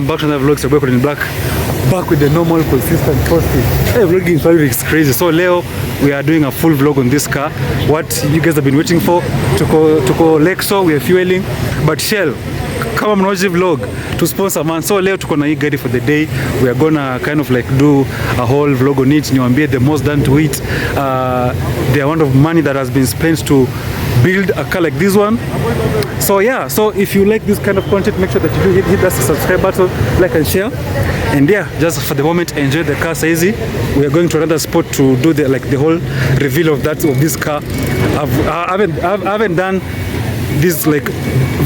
welcome back to another vlog. We're in black, back with the normal consistent posting. Hey, vlogging is probably crazy. So Leo, we are doing a full vlog on this car. What you guys have been waiting for, to go Lexo, we are fueling, but Shell, kama mnoji vlog to sponsor man. So leo tuko na hii gari for the day. We are gonna kind of like do a whole vlog on it. Niwaambie the most done to it, the amount of money that has been spent to build a car like this one. So yeah, so if you like this kind of content, make sure that you do hit that subscribe button, like and share. And yeah, just for the moment, enjoy the car. Easy. We are going to another spot to do the whole reveal of this car. I haven't done this like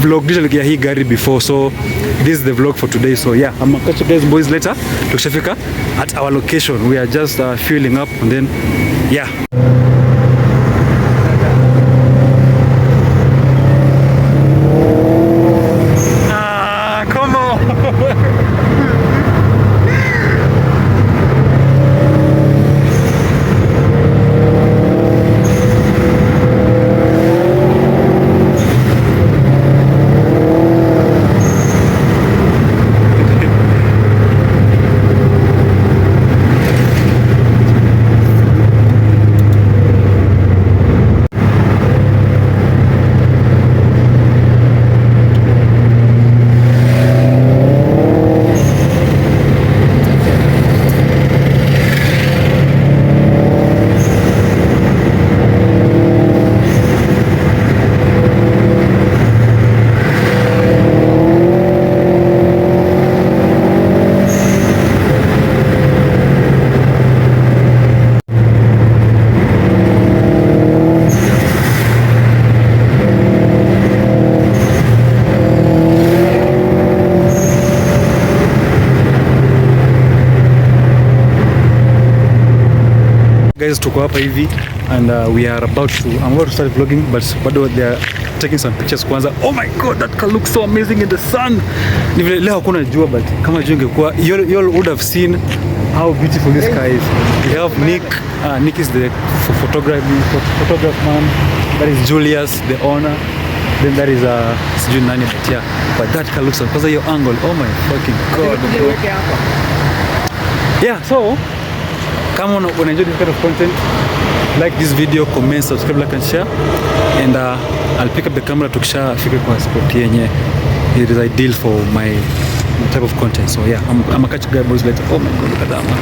vlog digitally hii gari before, so this is the vlog for today. So yeah, I'm gonna catch you guys boys later. Tukishafika at our location, we are just fueling up, and then yeah. Guys, tuko hapa hivi and I'm about to start vlogging, but they are taking some pictures kwanza. Oh my god, that car looks so amazing in the sun. Ni vile leo hakuna jua, but kama jua ingekuwa, you all would have seen how beautiful this car is. We have Nick. Nick is the photographer man. That is Julius, the owner. Then that is sijui nani, but yeah, but that car looks because of your angle. Oh my fucking god. Yeah, so come on, when I enjoy this kind of content, like this video, comment, subscribe, like and share, and I'll pick up the camera to figure kwa spot yenye it is ideal for my type of content. So yeah, I'm a catch guy boys later. Oh my god, look at that man.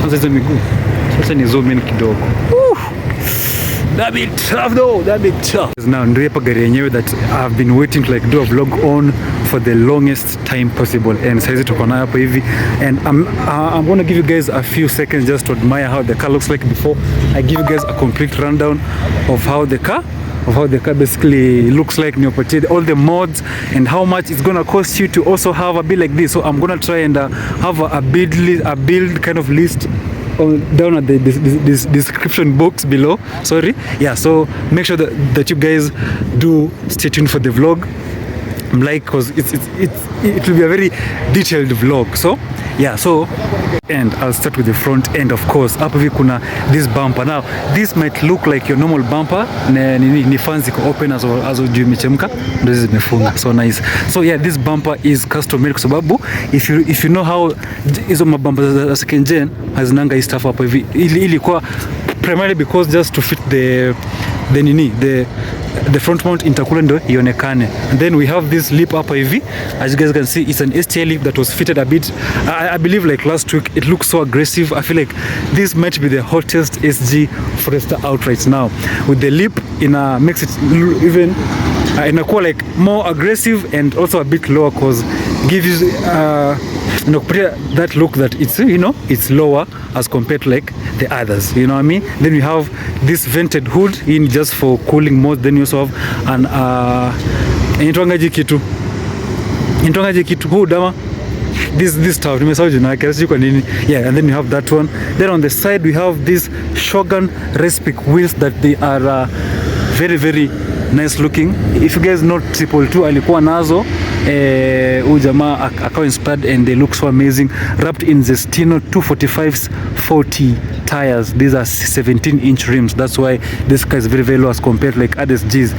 Kwanza hizo miguu. Sasa ni zoom in kidogo. That be tough though, that be tough. Now ndio hapa gari yenyewe that I've been waiting to like do a vlog on for the longest time possible, and saizi tuko nayo hapa hivi, and I'm going to give you guys a few seconds just to admire how the car looks like before I give you guys a complete rundown of how the car basically looks like, all the mods, and how much it's gonna cost you to also have a build like this. So I'm gonna try and have a build kind of list down at the description box below. Sorry, yeah, so make sure that you guys do stay tuned for the vlog, like, because it will be a very detailed vlog. So yeah, so and I'll start with the front end. Of course, hapo hivi kuna this bumper. Now this might look like your normal bumper, ni fans iko open as juu imechemka, ndio zimefunga, so nice. So yeah, this bumper is custom made kwa sababu if you know how hizo mabumper za second gen hazinanga hii stuff hapo hivi, ilikuwa primarily because just to fit the front mount intercooler ndo ionekane. And then we have this lip hapa hivi, as you guys can see, it's an STL lip that was fitted a bit, I believe like last week. It looks so aggressive. I feel like this might be the hottest SG Forester out right now. With the lip makes it even inakuwa like more aggressive and also a bit lower, cause gives you that look that it's it's lower as compared to like the others, you know what I mean. Then we have this vented hood in just for cooling mode. Then you also have an initwangaje kitu hood ama this stuff nimesahau jina yake kwa nini. Yeah, and then you have that one. Then on the side we have these Shogun Respic wheels that they are very very nice looking. If you guys know 222 alikuwa nazo, huyu jamaa akawa inspired and they look so amazing, wrapped in Zestino 245s 40 tires. These are 17-inch rims. That's why this car is very very low as compared to like others G's.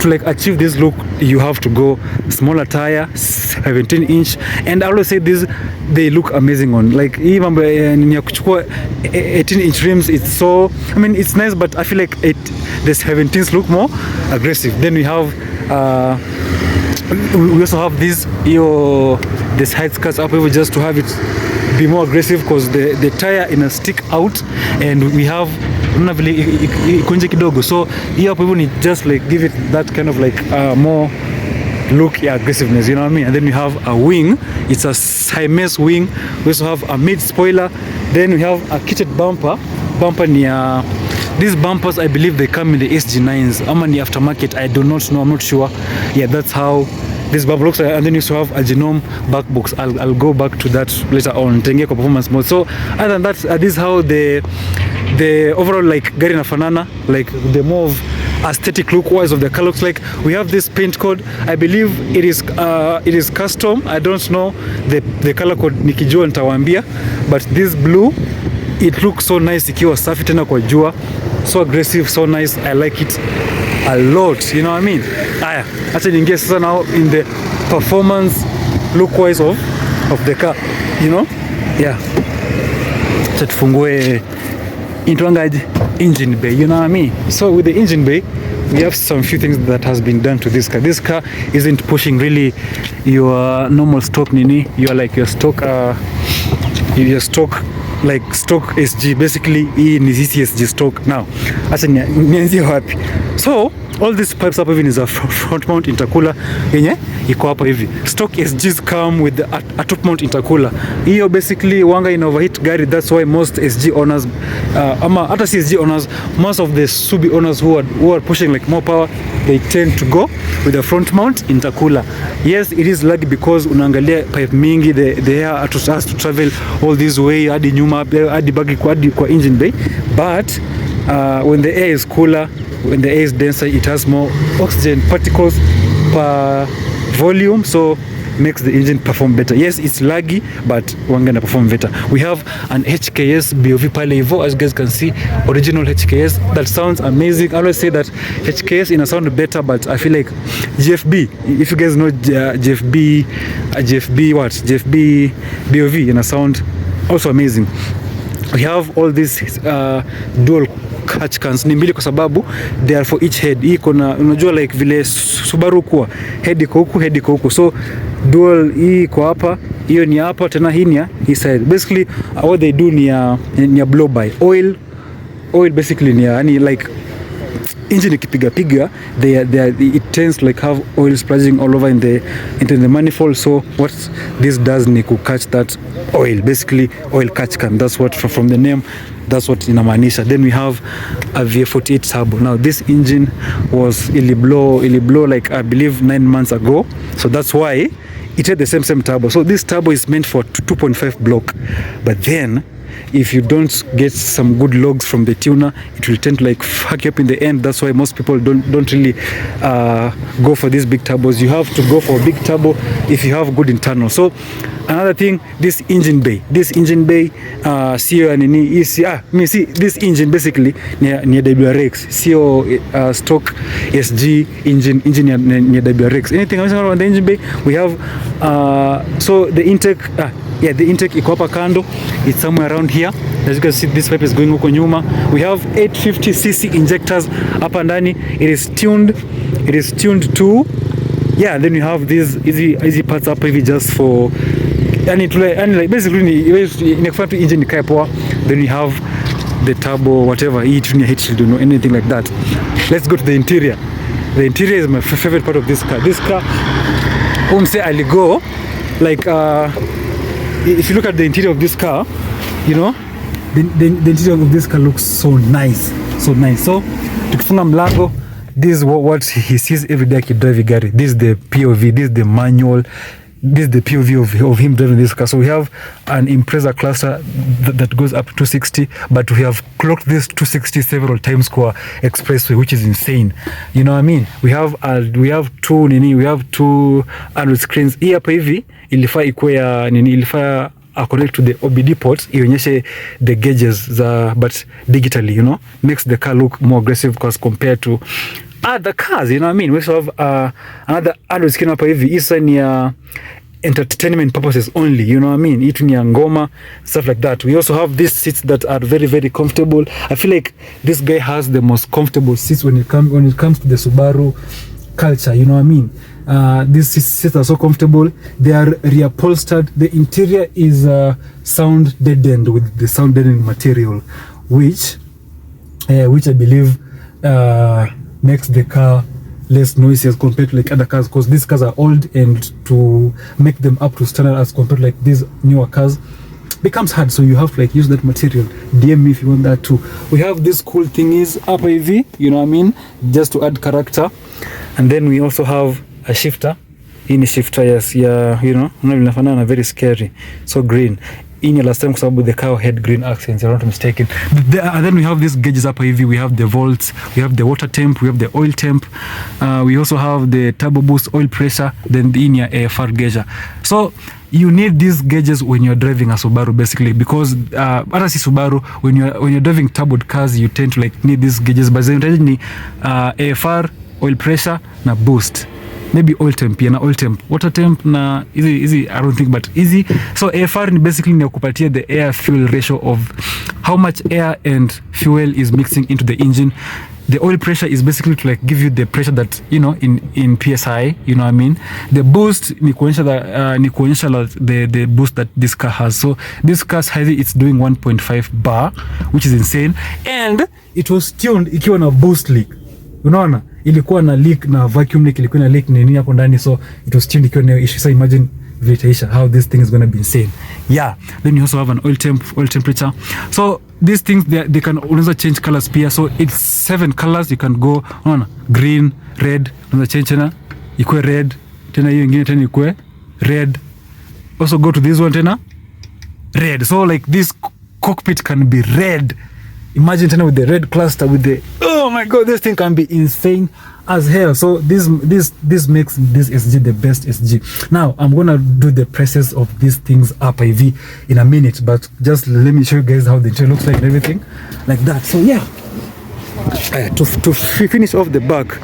to like achieve this look, you have to go smaller tire, 17-inch, and I always say this, they look amazing on like hii mambo ya kuchukua 18-inch rims. It's so, I mean, it's nice, but I feel like the 17s look more aggressive. Then we have we also have this this height skirts up here just to have it be more aggressive, because the tire in a stick out, and we have kunje kidogo, so here up even just like give it that kind of like more look, aggressiveness, you know what I mean? And then we have a wing, it's a Siamese wing. We also have a mid spoiler, then we have a kitted bumper near. These bumpers, I believe they come in the SG9s. I'm on the aftermarket, I do not know, I'm not sure. Yeah, that's how this bumper looks like. And then you also have a genome back box. I'll go back to that later on. Tenge performance mode. So other than that, this is how the overall like gari nafanana, like the more of aesthetic look wise of the car looks like. We have this paint code. I believe it is custom. I don't know the color code, nikijua nitawaambia, but this blue, it looks so nice ikiwa safi tena kwa jua, so aggressive, so nice. I like it a lot, you know what I mean? Aya, acha niingie sasa now in the performance look wise of the car, you know? Yeah, acha tufungue intuangaje engine bay, you know what I mean? So with the engine bay, we have some few things that has been done to this car. This car isn't pushing really your normal stock nini, you're like your stock like stock SG, basically hii ni CSG stock. Now acha nianzie wapi? So all these pipes up even is a front mount intercooler yenye iko hapa hivi. Stock SGs come with a top mount intercooler. Hiyo basically wanga in overheat gari, that's why most SG owners ama hata CSG owners, most of the Subi owners who are pushing like more power, they tend to go with a front mount intercooler. Yes, it is laggy because unaangalia pipe mingi, the air has to travel all this way hadi nyuma hadi bagi kwa engine bay, but when the air is cooler, when the air is denser, it has more oxygen particles per volume, so makes the engine perform better. Yes, it's laggy, but wangana perform better. We have an HKS BOV pale hivyo, as you guys can see, original HKS. That sounds amazing. I always say that HKS in a sound better, but I feel like GFB, if you guys know GFB BOV in a sound also amazing. We have all these dual catch cans, ni mbili kwa sababu they are for each head. Hii kuna unajua like vile Subaru kwa head iko huku, so dual hii iko hapa, hiyo ni hapa, tena hii ni hii side. Basically what they do ni blow by oil basically ni yani like engine ikipiga it tends to like have oil splashing all over into the manifold. So what this does ni ku catch that oil, basically oil catch can. That's what from the name, that's what inamaanisha. Then we have a V48 turbo. Now this engine was ili blow like I believe 9 months ago, so that's why it had the same turbo. So this turbo is meant for 2.5 block, but then if you don't get some good logs from the tuner, it will tend to like fuck you up in the end. That's why most people don't really go for these big turbos. You have to go for a big turbo if you have good internal. So another thing, this engine bay sio nini see this engine basically ni WRX, sio stock SG engine ni WRX. Anything else on the engine bay? We have so the intake the intake iko hapa kando, it's somewhere around here. As you can see, this pipe is going huko nyuma. We have 850cc injectors hapa ndani. It is tuned to then we have these easy parts up hivi just for and like basically inakufanya tu engine ikae poa. Then we have the turbo, whatever, hii tu ni heat shield, you know, anything like that. Let's go to the interior. The interior is my favorite part of this car. This car, say I'll go like if you look at the interior of this car, you know, the interior of this car looks so nice. So tukifunga mlango, this is what he sees every day akidrive gari. This is the POV, this is the manual, this is the POV of him driving this car. So we have an Impreza cluster that goes up to 260, but we have clocked this 260 several times kwa expressway, which is insane. You know what I mean? We have two Android screens. Hii hapa hivi ilifaa ikuwe ya nini, ilifaa connect to the OBD ports, ionyeshe the gauges but digitally, you know, makes the car look more aggressive because compared to other cars, you know what I mean? We also have another adult skin hapa hivi. Isa ni entertainment purposes only, you know what I mean? Itu ni ngoma, stuff like that. We also have these seats that are very, very comfortable. I feel like this guy has the most comfortable seats when it comes to the Subaru culture, you know what I mean? These seats are so comfortable. They are reupholstered. The interior is sound deadened with the sound deadening material, which I believe makes the car less noisy as compared to like other cars, because these cars are old, and to make them up to standard as compared to like these newer cars becomes hard. So you have to like use that material. DM me if you want that too. We have this cool thingies up AV, you know what I mean, just to add character. And then we also have a shifter. In a shifter, yes, yeah, you know, very scary. So green. In your last time, the car had green accents, if I'm not mistaken. And then we have these gauges up AV. We have the volts, we have the water temp, we have the oil temp. We also have the turbo boost, oil pressure, then the in-ear AFR gauge. So you need these gauges when you're driving a Subaru, basically, because as a Subaru, when you're driving turboed cars, you tend to like need these gauges. But then need AFR, oil pressure, na boost. Maybe oil temp, na oil temp, water temp, na easy, I don't think, but easy. So AFR ni basically ni kupatia the air fuel ratio of how much air and fuel is mixing into the engine. The oil pressure is basically to like give you the pressure that, you know, in PSI, you know what I mean. The boost ni kuonyesha the boost that this car has. So this car's highly, it's doing 1.5 bar, which is insane, and it was tuned ikiwa na boost leak. Unaona, ilikuwa na leak na vacuum leak, ilikuwa na leak nini hapo ndani, so it was tuned ikiwa na issue. So imagine vitaisha how this thing is going to be insane. Yeah, then you also have an oil temperature. So these things they can also change colors pia. So it's 7 colors you can go on: green, red, unaweza change tena ikue red, tena hiyo nyingine tena ikue red. Also go to this one tena red. So like this cockpit can be red. Imagine tena with the red cluster, with the, oh my god, this thing can be insane as hell. So this makes this SG the best SG. Now I'm gonna do the presses of these things up AV in a minute, but just let me show you guys how the interior looks like and everything like that. So yeah, to finish off the back,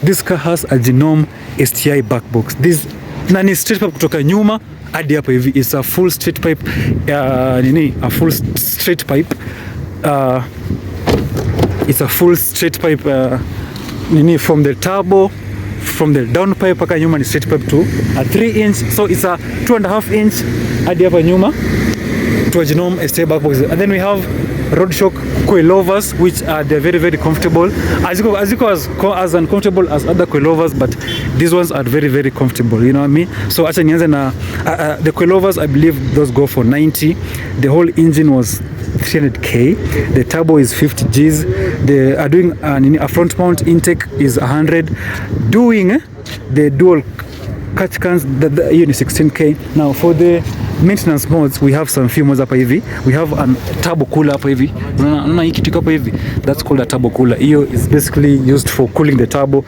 this car has a Genome STI back box. This nani straight pipe kutoka nyuma hadi hapa hivi is a full straight pipe, a full straight pipe. It's a full straight pipe from the turbo, from the down pipe paka nyuma ni straight pipe to a 3-inch. So it's a 2.5-inch hadi hapa nyuma to a Genome STI back box. And then we have road shock coilovers, which are they're very, very comfortable, as uncomfortable as other coilovers, but these ones are very, very comfortable, you know what I mean. So acha nianze na the coilovers, I believe those go for 90. The whole engine was 300k. The turbo is 50 Gs. They are doing a front mount intake is 100. Doing the dual catch cans, the unit 16k. Now for the maintenance modes, we have some few modes hapa hivi. We have a turbo cooler hapa hivi. Unaona hiki kitu hapa hivi, that's called a turbo cooler. Hiyo is basically used for cooling the turbo.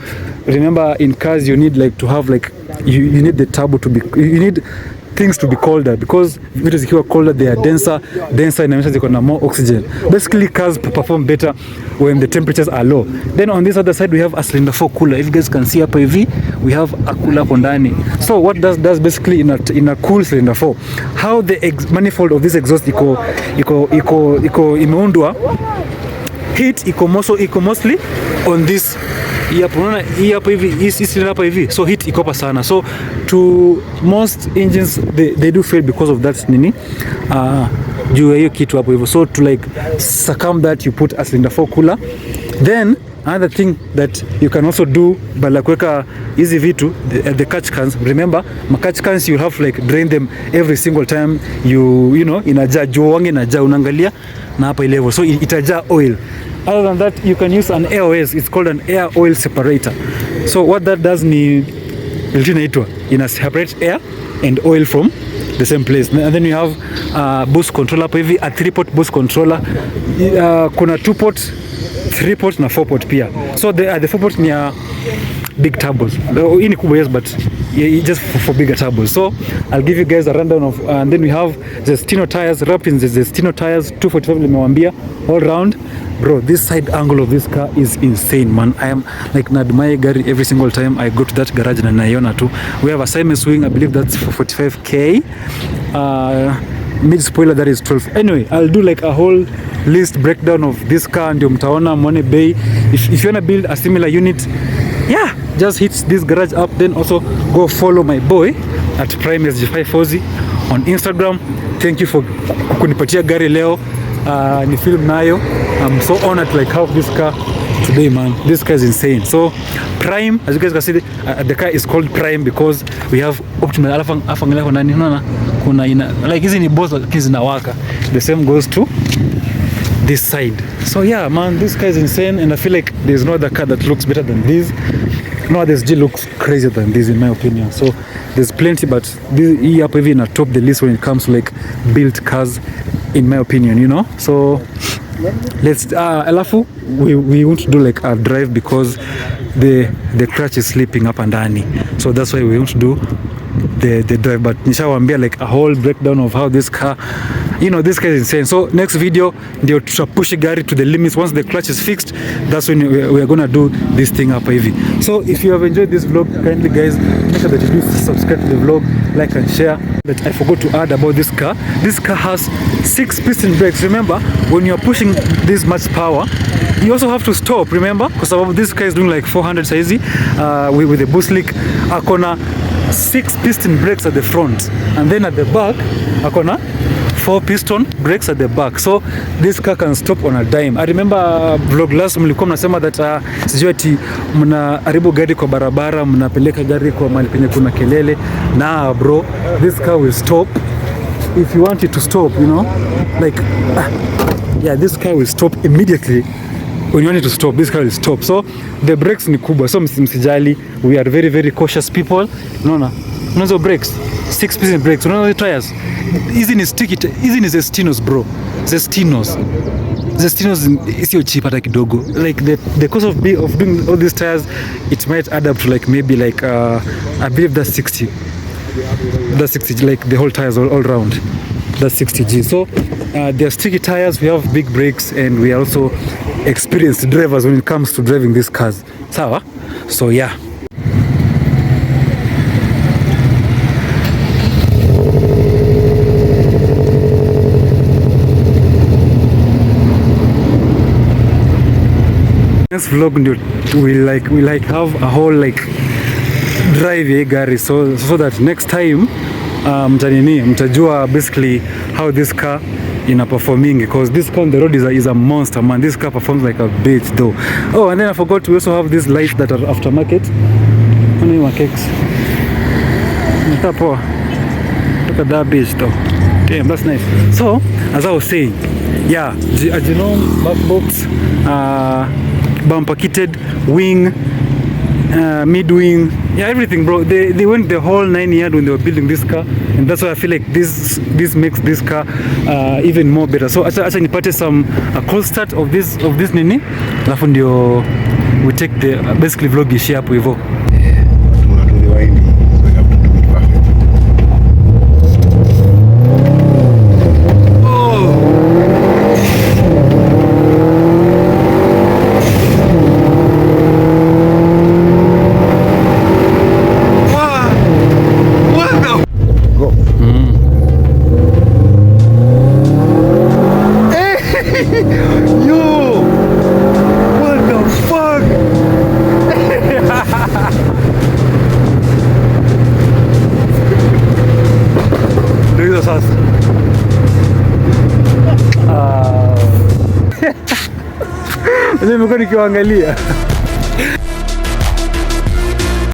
Remember, in cars you need like to have like you need the turbo to be, you need things to be colder, because vitu zikiwa colder they are denser inamaanisha ziko na more oxygen. Basically cars perform better when the temperatures are low. Then on this other side we have a cylinder 4 cooler. If you guys can see hapa hivi, we have a cooler hapo ndani. So what does basically in a cool cylinder 4, how the manifold of this exhaust iko imeundwa, heat iko mostly on this. Hapa hivi, so heat ikopa sana. So to most engines they do fail because of that nini juu ya hiyo kitu hapo hivyo. So to like circum that, you put a cylinder 4 cooler. Then another thing that you can also do, but like kuweka hizi vitu the catch cans. Remember, catch cans you have to like drain them every single time you know inajaa juu wange inajaa, unaangalia na hapa ile level, so itajaa oil. Other than that, you can use an AOS. It's called an air oil separator. So what that does ni ina separate air and oil from the same place. And then you have boost controller hapa hivi, a 3-port boost controller. Kuna 2-port, 3-port na 4-port pia. So the 4-port ni big turbos. Hii ni kubwa, yes, but just for bigger turbos. So I'll give you guys a rundown of and then we have the Steno tires, Rapins, the Steno tires 245 nimewambia all round. bro, this side angle of this car is insane, man. I am like nadmai gari every single time I go to that garage na naiona tu. We have a Siemens wing, I believe that's for 45k. Mid spoiler that is 12. Anyway, I'll do like a whole list breakdown of this car ndio mtaona mwone bay. If you wanna build a similar unit, yeah, just hit this garage up. Then also go follow my boy at Prime EJ205 Fozzy on Instagram. Thank you for kunipatia gari leo. Ni film nayo. I'm so honored to like have this car today, man. This car is insane. So Prime, as you guys can see, the car is called Prime because we have optimal afangala kwa nani unaona kuna ina like hizi ni boss kizi na waka. The same goes to this side. So yeah, man, this car is insane and I feel like there's no other car that looks better than this. No other SG looks crazier than this in my opinion. So there's plenty, but this hii up even at top the list when it comes to like built cars in my opinion, you know. So let's alafu we want to do like a drive because the clutch is slipping up and down, so that's why we want to do the drive. But nishawambia like a whole breakdown of how this car, you know, this car is insane. So next video ndio tutapush gari to the limits. Once the clutch is fixed, that's when we are gonna do this thing hapa hivi. So if you have enjoyed this vlog, kindly guys make sure that you do subscribe to the vlog, like and share. But I forgot to add about this car. This car has 6 piston brakes. Remember, when you are pushing this much power, you also have to stop, remember, because this car is doing like 400 saizi with the boost leak. Akona 6 piston brakes at the front, and then at the back akona 4 piston brakes at the back, so this car can stop on a dime. I remember vlog last mlikuwa mnasema that sijui ati mnaharibu gari kwa barabara, mnapeleka gari kwa mahali penye kuna kelele. Nah bro, this car will stop if you want it to stop, you know, like yeah, this car will stop immediately. When you want it to stop, this car will stop. So the brakes ni kubwa, so msijali. We are very very cautious people. Unaona hizo brakes, 6 piston brakes. Unaona the tires, hizi ni sticky, hizi ni Zestinos bro, Zestinos isio cheap hata kidogo. Like the cost of doing all these tires, it might add up to like maybe like I believe that's 60. That's 60, like the whole tires all round. That's 60G. So they're sticky tires, we have big brakes, and we are also experienced drivers when it comes to driving these cars. Sawa? So yeah. Next vlog we like have a whole like drive gari, so that next time mtajua basically how this car ina performing, because this car on the road is a monster, man. This car performs like a bitch though. Oh, and then I forgot we also have these lights that are aftermarket. Only my cakes. Look at that bitch though. Damn, that's nice. So as I was saying, yeah, as you know, back box, bumper kitted, wing, mid wing, yeah, everything bro. They went the whole 9 yards when they were building this car, and that's why I feel like this makes this car even more better. So acha nipate some a cold start of this nini, alafu ndio we take the basically vlog ishi hapo hivyo. Nimekuwa nikiwaangalia